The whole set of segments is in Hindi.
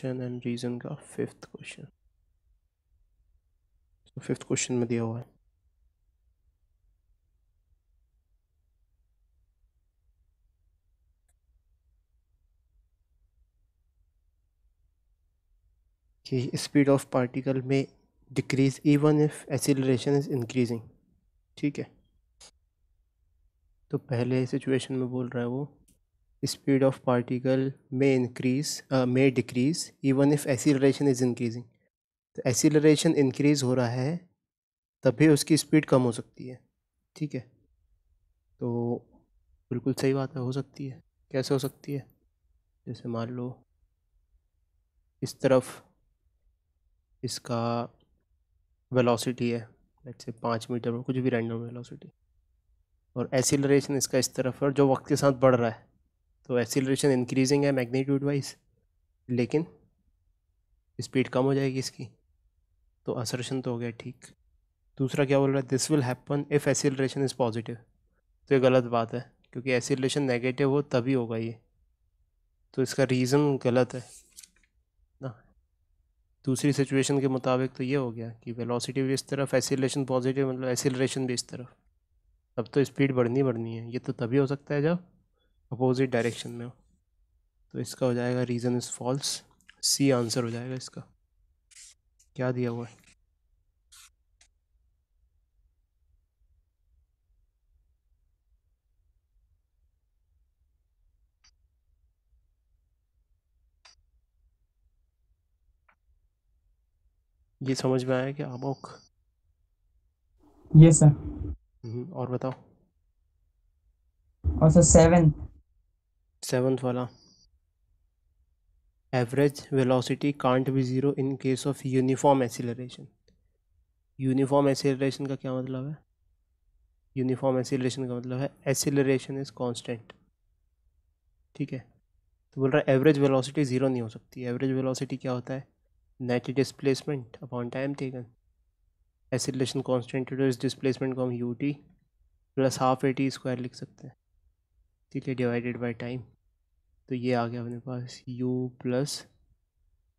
क्वेश्चन एंड रीजन का फिफ्थ क्वेश्चन। तो फिफ्थ क्वेश्चन में दिया हुआ है कि स्पीड ऑफ पार्टिकल में decrease even if acceleration is increasing. ठीक है, तो पहले सिचुएशन में बोल रहा है वो स्पीड ऑफ पार्टिकल में decrease even if acceleration is increasing. तो एक्सीलरेशन इंक्रीज हो रहा है तभी उसकी स्पीड कम हो सकती है। ठीक है, तो बिल्कुल सही बात है, हो सकती है। कैसे हो सकती है? जैसे मान लो इस तरफ इसका वेलोसिटी है, लेट्स से 5 मीटर पर, कुछ भी रैंडम वेलोसिटी, और एक्सीलरेशन इसका इस तरफ है और जो वक्त के साथ बढ़ रहा है, तो एक्सीलरेशन इंक्रीजिंग है मैग्नीट्यूड वाइज, लेकिन स्पीड कम हो जाएगी इसकी। तो असर्शन तो हो गया ठीक। दूसरा क्या बोल रहा है? This will happen if acceleration is positive. तो ये गलत बात है, क्योंकि एक्सीलरेशन नेगेटिव हो तभी होगा ये, तो इसका रीज़न गलत है ना। दूसरी सिचुएशन के मुताबिक तो ये हो गया कि वेलोसिटी भी इस तरफ, एक्सीलरेशन पॉजिटिव, मतलब एक्सीलरेशन भी इस तरफ। अब तो स्पीड बढ़नी है। ये तो तभी हो सकता है जब अपोजिट डायरेक्शन में हो। तो इसका हो जाएगा reason is false. C answer हो जाएगा इसका। क्या दिया हुआ है? ये समझ में आया क्या आमोक? Yes sir. और बताओ और सर 7। सेवन्थ वाला। Average velocity can't be zero in case of uniform acceleration. Uniform acceleration का क्या मतलब है? यूनिफॉर्म एक्सीलरेशन का मतलब है एक्सीलरेशन इज़ कांस्टेंट। ठीक है, तो बोल रहा है एवरेज वेलोसिटी ज़ीरो नहीं हो सकती। एवरेज वेलोसिटी क्या होता है? Net displacement upon time taken. Acceleration constant है तो इस डिस्प्लेसमेंट को हम U T plus half A T square लिख सकते हैं। ठीक है, डिवाइडेड बाई टाइम। तो ये आ गया अपने पास u plus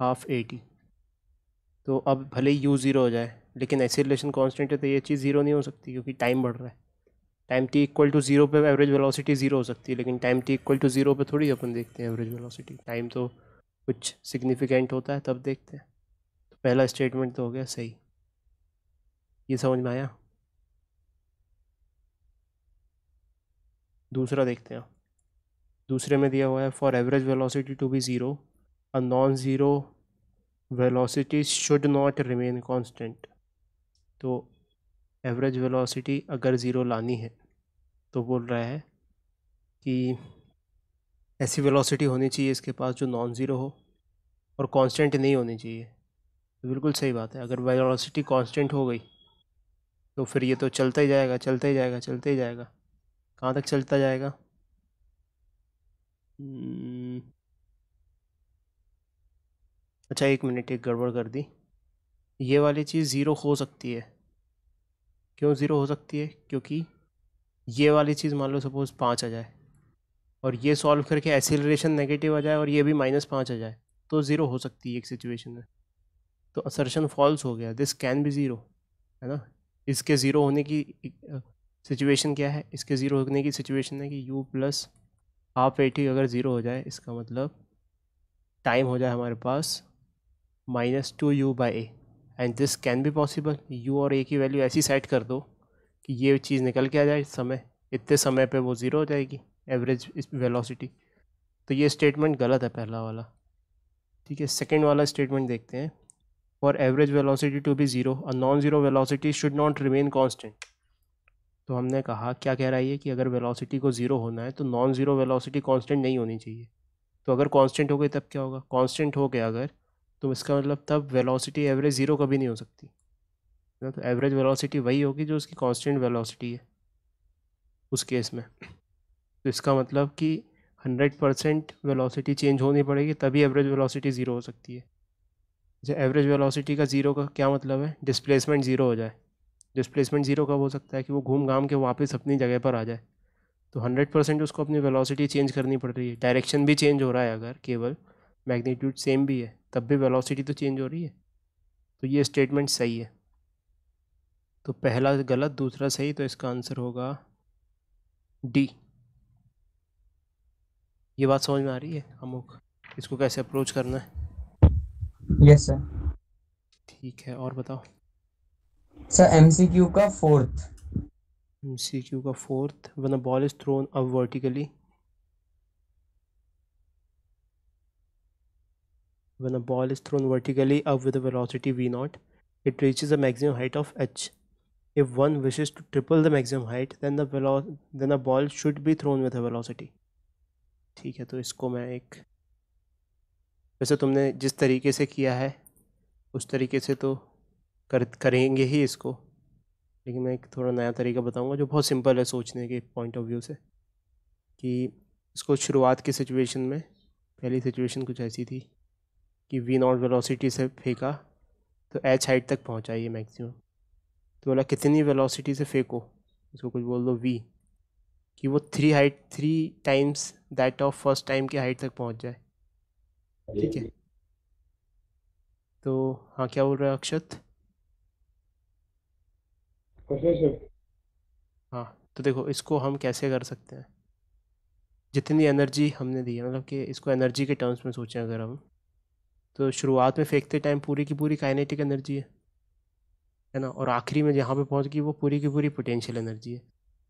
half A T. तो अब भले ही u ज़ीरो हो जाए, लेकिन एक्सीलरेशन कांस्टेंट है तो ये चीज़ ज़ीरो नहीं हो सकती, क्योंकि टाइम बढ़ रहा है। Time t equal to zero पे एवरेज वेलोसिटी ज़ीरो हो सकती है, लेकिन time t equal to zero पे थोड़ी अपन देखते हैं एवरेज वेलोसिटी। टाइम तो कुछ सिग्निफिकेंट होता है तब देखते हैं। तो पहला स्टेटमेंट तो हो गया सही। ये समझ में आया? दूसरा देखते हैं। दूसरे में दिया हुआ है for average velocity to be zero a non zero velocity should not remain constant. तो एवरेज वेलोसिटी अगर ज़ीरो लानी है तो बोल रहा है कि ऐसी वेलोसिटी होनी चाहिए इसके पास जो नॉन ज़ीरो हो और कांस्टेंट नहीं होनी चाहिए। तो बिल्कुल सही बात है, अगर वेलोसिटी कांस्टेंट हो गई तो फिर ये तो चलता ही जाएगा, चलता ही जाएगा, चलता ही जाएगा। कहाँ तक चलता जाएगा? अच्छा, एक मिनट, एक गड़बड़ कर दी। ये वाली चीज़ ज़ीरो हो सकती है। क्यों ज़ीरो हो सकती है? क्योंकि ये वाली चीज़ मान लो सपोज़ 5 आ जाए और ये सॉल्व करके एक्सीलरेशन नेगेटिव आ जाए और ये भी -5 आ जाए, तो ज़ीरो हो सकती है एक सिचुएशन में। तो असर्शन फॉल्स हो गया, दिस कैन बी ज़ीरो, है ना। इसके ज़ीरो होने की सिचुएशन क्या है? इसके ज़ीरो होने की सिचुएशन है कि u plus half A T अगर ज़ीरो हो जाए, इसका मतलब टाइम हो जाए हमारे पास -2u/a, and this can be possible. u और a की वैल्यू ऐसी सेट कर दो कि ये चीज़ निकल के आ जाए समय, इतने समय पे वो ज़ीरो हो जाएगी एवरेज वेलोसिटी। तो ये स्टेटमेंट गलत है पहला वाला। ठीक है, सेकंड वाला स्टेटमेंट देखते हैं। For average velocity to be zero a non zero velocity should not remain constant. तो हमने कहा, क्या कह रहा है ये, कि अगर वेलोसिटी को ज़ीरो होना है तो नॉन ज़ीरो वेलोसिटी कांस्टेंट नहीं होनी चाहिए। तो अगर कांस्टेंट हो गई तब क्या होगा? कांस्टेंट हो गया अगर, तो इसका मतलब तब वेलोसिटी एवरेज ज़ीरो कभी नहीं हो सकती ना। तो एवरेज वेलोसिटी वही होगी जो उसकी कांस्टेंट वेलोसिटी है उस केस में। तो इसका मतलब कि 100% वेलोसिटी चेंज होनी पड़ेगी तभी एवरेज वेलोसिटी ज़ीरो हो सकती है। जैसे एवरेज वेलोसिटी का ज़ीरो का क्या मतलब है? डिस्प्लेसमेंट ज़ीरो हो जाए। डिस्प्लेसमेंट ज़ीरो कब हो सकता है? कि वो घूम घाम के वापस अपनी जगह पर आ जाए। तो 100% उसको अपनी वेलोसिटी चेंज करनी पड़ रही है। डायरेक्शन भी चेंज हो रहा है अगर, केवल मैग्नीट्यूड सेम भी है, तब भी वेलोसिटी तो चेंज हो रही है, तो ये स्टेटमेंट सही है। तो पहला गलत, दूसरा सही, तो इसका आंसर होगा डी। ये बात समझ में आ रही है अमुक, इसको कैसे अप्रोच करना है? Yes sir. ठीक है, और बताओ। सर एमसीक्यू का फोर्थ। MCQ का fourth, when a ball is thrown up vertically, when a ball is thrown vertically up with a velocity v naught, it reaches a maximum height of h. If one wishes to triple the maximum height, then a ball should be thrown with a velocity. ठीक है, तो इसको मैं एक, वैसे तुमने जिस तरीके से किया है उस तरीके से तो करेंगे ही इसको, लेकिन मैं एक थोड़ा नया तरीका बताऊंगा जो बहुत सिंपल है सोचने के पॉइंट ऑफ व्यू से। कि इसको शुरुआत की सिचुएशन में, पहली सिचुएशन कुछ ऐसी थी कि वी नॉट वेलोसिटी से फेंका तो एच हाइट तक पहुंचा ये मैक्सिमम। तो बोला कितनी वेलोसिटी से फेंको, इसको कुछ बोल दो वी, कि वो 3 times that of first time की हाइट तक पहुंच जाए। ठीक है, तो हाँ, क्या बोल रहा है अक्षत? हाँ, तो देखो इसको हम कैसे कर सकते हैं। जितनी एनर्जी हमने दी है, मतलब कि इसको एनर्जी के टर्म्स में सोचें अगर हम, तो शुरुआत में फेंकते टाइम पूरी की पूरी काइनेटिक एनर्जी है ना, और आखिरी में जहाँ पे पहुँच गई वो पूरी की पूरी पोटेंशियल एनर्जी है।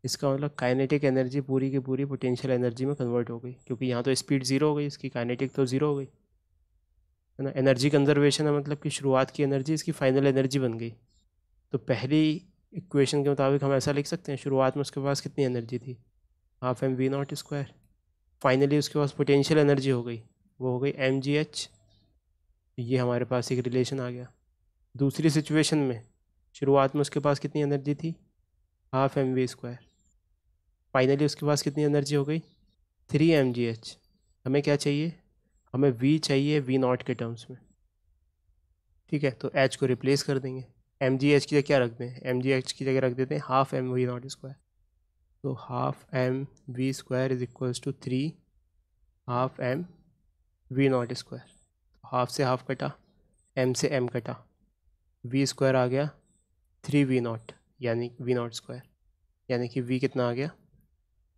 इसका मतलब काइनेटिक एनर्जी पूरी की पूरी पोटेंशियल एनर्जी में कन्वर्ट हो गई, क्योंकि यहाँ तो स्पीड ज़ीरो हो गई, इसकी काइनेटिक तो ज़ीरो हो गई, है ना। एनर्जी कंजर्वेशन है, मतलब कि शुरुआत की एनर्जी इसकी फाइनल एनर्जी बन गई। तो पहली इक्वेशन के मुताबिक हम ऐसा लिख सकते हैं, शुरुआत में उसके पास कितनी एनर्जी थी, half M we not square. Finally उसके पास पोटेंशियल एनर्जी हो गई, वो हो गई mgh। ये हमारे पास एक रिलेशन आ गया। दूसरी सिचुएशन में शुरुआत में उसके पास कितनी एनर्जी थी, half M we square. Finally उसके पास कितनी एनर्जी हो गई, 3 mgh। हमें क्या चाहिए, हमें v चाहिए वी नॉट के टर्म्स में। ठीक है, तो h को रिप्लेस कर देंगे, mgh की जगह क्या रख दें, mgh की जगह रख देते हैं half M we not square. तो half M we square is equals to 3 half M we not square. Half से हाफ कटा, एम से एम कटा, वी स्क्वायर आ गया 3 v नॉट, यानी वी नॉट स्क्वायर, यानी कि v कितना आ गया,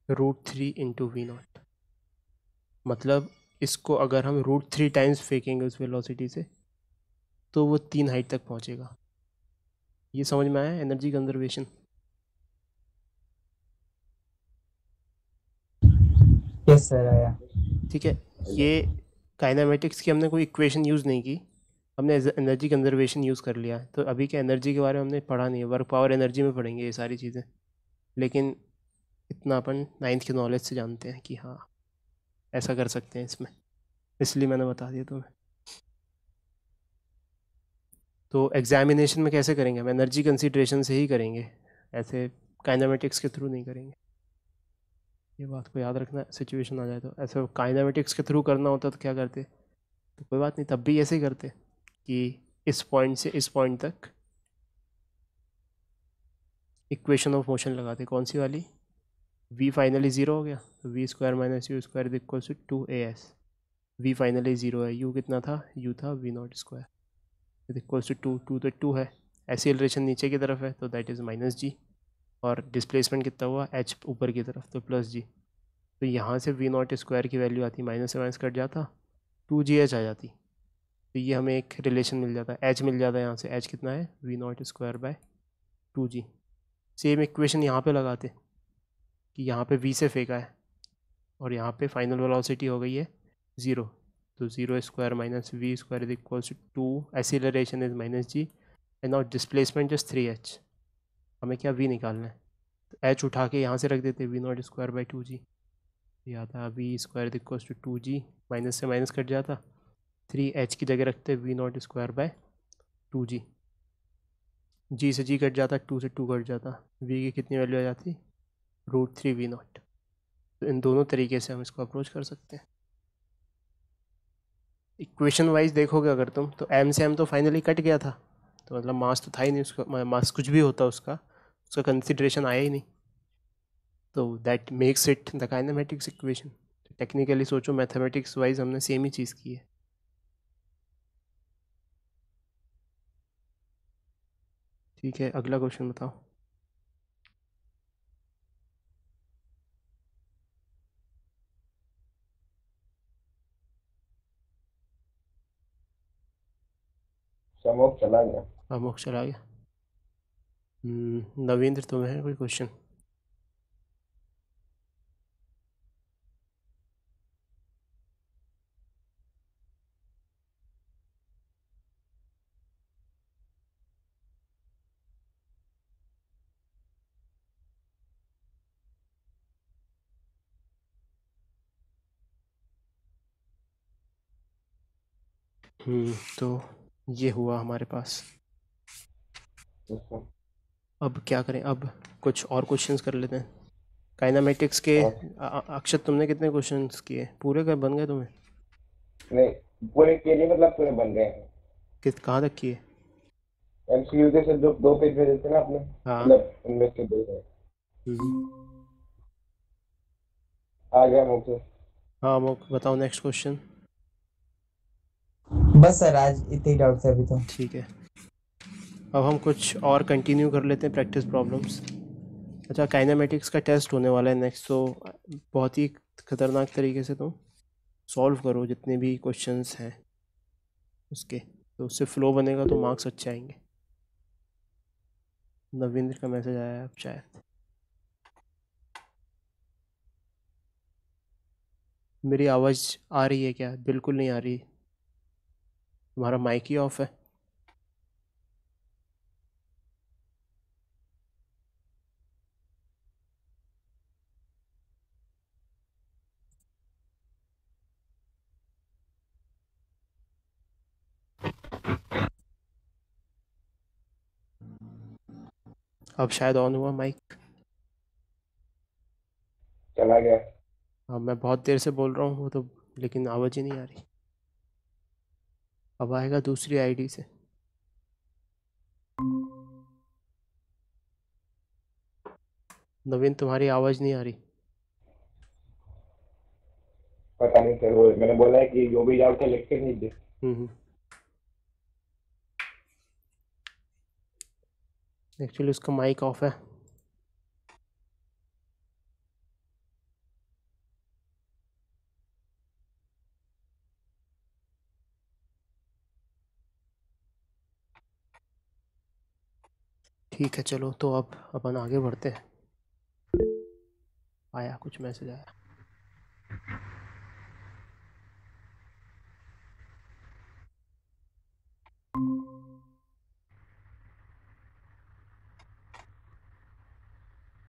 √3 इंटू वी नॉट। मतलब इसको अगर हम √3 टाइम्स फेंकेंगे उस वेलोसिटी से, तो वो 3 हाइट तक पहुंचेगा। ये समझ में आया एनर्जी कंजर्वेशन? यस सर आया। ठीक है, ये काइनेमेटिक्स की हमने कोई इक्वेशन यूज़ नहीं की, हमने एनर्जी कंजर्वेशन यूज़ कर लिया है। तो अभी के एनर्जी के बारे में हमने पढ़ा नहीं है, वर्क पावर एनर्जी में पढ़ेंगे ये सारी चीज़ें, लेकिन इतना अपन 9th के नॉलेज से जानते हैं कि हाँ ऐसा कर सकते हैं इसमें, इसलिए मैंने बता दिया तुम्हें। तो एग्जामिनेशन में कैसे करेंगे हम, एनर्जी कंसीडरेशन से ही करेंगे, ऐसे काइनेमेटिक्स के थ्रू नहीं करेंगे। ये बात को याद रखना, सिचुएशन आ जाए तो। ऐसे काइनेमेटिक्स के थ्रू करना होता तो क्या करते, तो कोई बात नहीं, तब भी ऐसे ही करते कि इस पॉइंट से इस पॉइंट तक इक्वेशन ऑफ मोशन लगाते। कौन सी वाली, v फाइनली ज़ीरो हो गया, तो V square minus U square is equal to 2as। v finally zero है, u कितना था, u था V not square is equals to 2 तो 2 है, एक्सीलरेशन नीचे की तरफ है तो दैट इज़ -g, और डिस्प्लेसमेंट कितना हुआ, h ऊपर की तरफ तो +g। तो यहाँ से वी नॉट स्क्वायर की वैल्यू आती, माइनस से माइनस कट जाता, 2gh आ जाती। तो ये हमें एक रिलेशन मिल जाता है, h मिल जाता है यहाँ से, h कितना है, V not square by 2g। Same equation यहाँ पे लगाते कि यहाँ पे v से फेंका है और यहाँ पे फाइनल वेलोसिटी हो गई है 0, तो 0 square minus V square is equals to 2, acceleration is -g and not displacement is 3h। हमें क्या v निकालना है, तो h उठा के यहाँ से रख देते we not square by 2g। ये आता v square is equals to 2g, minus से माइनस कट जाता, 3h की जगह रखते v not square by 2g, g से g कट जाता, 2 से 2 कट जाता, v की कितनी वैल्यू आ जाती, √3 v नॉट। तो इन दोनों तरीके से हम इसको अप्रोच कर सकते हैं। इक्वेशन वाइज देखोगे अगर तुम, तो एम से एम तो फाइनली कट गया था, तो मतलब मास तो था ही नहीं उसका, मास कुछ भी होता उसका उसका कंसिड्रेशन आया ही नहीं, तो that makes it the kinematics equation. Technically सोचो, मैथमेटिक्स वाइज हमने सेम ही चीज़ की है। ठीक है, अगला क्वेश्चन बताओ। समोक चला गया। अमोक चला गया। नवींद्र, तुम्हें है कोई क्वेश्चन? तो ये हुआ हमारे पास। अच्छा, अब क्या करें? अब कुछ और क्वेश्चंस कर लेते हैं। काइनामेटिक्स के और अक्षत, तुमने कितने क्वेश्चंस किए? पूरे का बन गए तुम्हें? नहीं, पूरे के लिए मतलब पूरे बन गए हैं। किस कहाँ तक किए? एमसीयू के से जो 2 पेज भेजे थे ना आपने, हाँ। मतलब उनमें से 2 है। हम्म। आ गया मुझे। हाँ अमोक, बताओ नेक्स्ट क्वेश्चन। बस सर आज इतने ही डाउट थे अभी तो। ठीक है, अब हम कुछ और कंटिन्यू कर लेते हैं प्रैक्टिस प्रॉब्लम्स। अच्छा, काइनेमेटिक्स का टेस्ट होने वाला है नेक्स्ट, तो बहुत ही खतरनाक तरीके से तुम सॉल्व करो जितने भी क्वेश्चंस हैं उसके, तो उससे फ्लो बनेगा तो मार्क्स अच्छे आएंगे। नवींद्र का मैसेज आया है अब शायद। मेरी आवाज़ आ रही है क्या? बिल्कुल नहीं आ रही। तुम्हारा माइक ही ऑफ है। अब शायद ऑन हुआ माइक। चला गया। हाँ, मैं बहुत देर से बोल रहा हूँ वो तो, लेकिन आवाज़ ही नहीं आ रही। अब आएगा दूसरी आईडी से। नवीन, तुम्हारी आवाज़ नहीं आ रही। पता नहीं सर, वो मैंने बोला है कि जो भी डाउट है लिख के नहीं दे। एक्चुअली उसका माइक ऑफ है। ठीक है, चलो तो अब अपन आगे बढ़ते हैं। आया, कुछ मैसेज आया।